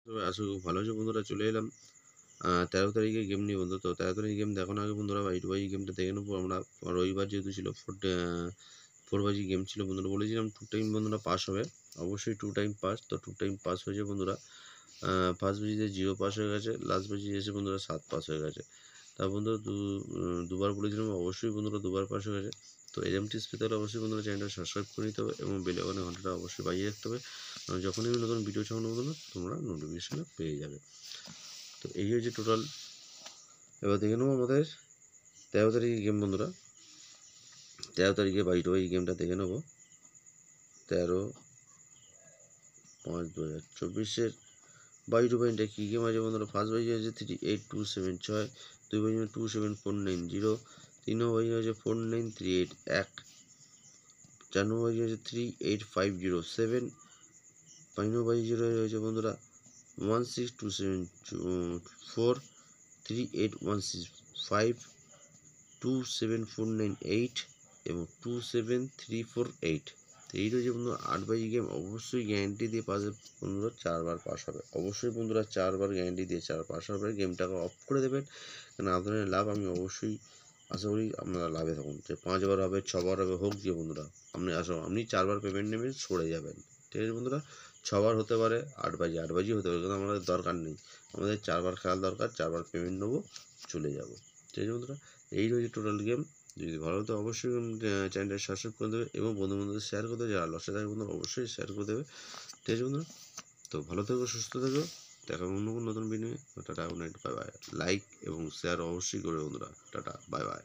তবে আশা করি খুব ভালো আছো বন্ধুরা। চলে এলাম 13 তারিখে গেম নিয়ে বন্ধু। তো 13 তারিখ গেম দেখানোর আগে বন্ধুরা বাই টু বাই গেমটা দেখে নেবো আমরা। রবিবার যেহেতু ছিল 4 বাজি গেম ছিল বন্ধুরা, বলেছিলাম 2 টাইম বন্ধুরা পাস হবে, অবশ্যই 2 টাইম পাস। তো 2 টাইম পাস হয়েছে বন্ধুরা। ফার্স্ট বাজিতে 0 পাস হয়ে গেছে, লাস্ট বাজি এসে বন্ধুরা 7 পাস হয়ে গেছে। তা বন্ধুরা দুবার বলেছিলাম, অবশ্যই বন্ধুরা দুবার পাস হয়ে গেছে। তো এরএমটিস পেতে হলে অবশ্যই বন্ধুরা চ্যানেলটা সাবস্ক্রাইব করে নিতে হবে এবং বেল আইকনের ঘন্টাটা অবশ্যই বাজিয়ে রাখতে হবে। যখনই আমি নতুন ভিডিও ছাড়ানো বন্ধুরা তোমরা নোটিফিকেশনে পেয়ে যাবে। তো এই হচ্ছে টোটাল। এবার দেখে নেবো আমাদের 13 তারিখে গেম বন্ধুরা। 13 তারিখে বাই টু বাই গেমটা দেখে নেবো। 13/5/2024 বাই টু বাইটা কী গেম আছে বন্ধুরা। ফার্স্ট বাই আছে 38276, 2 বাই 27490, 3 বাই আছে 49381, 4 বাই আছে 38507, 5 বাই রয়েছে বন্ধুরা 16274, 38165, 27498 এবং 27348। তো এই রয়েছে বন্ধুরা 8 বাজি গেম। অবশ্যই গ্যারান্টি দিয়ে পাশে বন্ধুরা 4বার পাস হবে। অবশ্যই বন্ধুরা 4বার গ্যারান্টি দিয়ে 4 পাস হবে। গেমটাকে অফ করে দেবেন, কারণ আপনাদের লাভ আমি অবশ্যই আশা করি আপনারা লাভে থাকুন। যে 5বার হবে 6বার হবে হোক যে বন্ধুরা, আপনি 4বার পেমেন্ট নেবেন সরে যাবেন। ঠিক আছে বন্ধুরা, 6বার হতে পারে, 8 বাজি হতে পারে, কিন্তু আমাদের দরকার নেই। আমাদের 4বার খেলার দরকার, 4বার পেমেন্ট নেবো, চলে যাবো। ঠিক আছে বন্ধুরা, এই রয়েছে টোটাল গেম। যদি ভালো হতো অবশ্যই চ্যানেলটা সাবস্ক্রাইব করে দেবে এবং বন্ধুদের শেয়ার করে দেবে। যারা লসে থাকে বন্ধুরা অবশ্যই শেয়ার করে দেবে। ঠিক আছে বন্ধুরা, তো ভালো থেকো, সুস্থ থেকো, দেখা অন্য কোনো নতুন video. Tata, good night, bye bye. Like এবং শেয়ার অবশ্যই করবে বন্ধুরা। Tata, bye bye.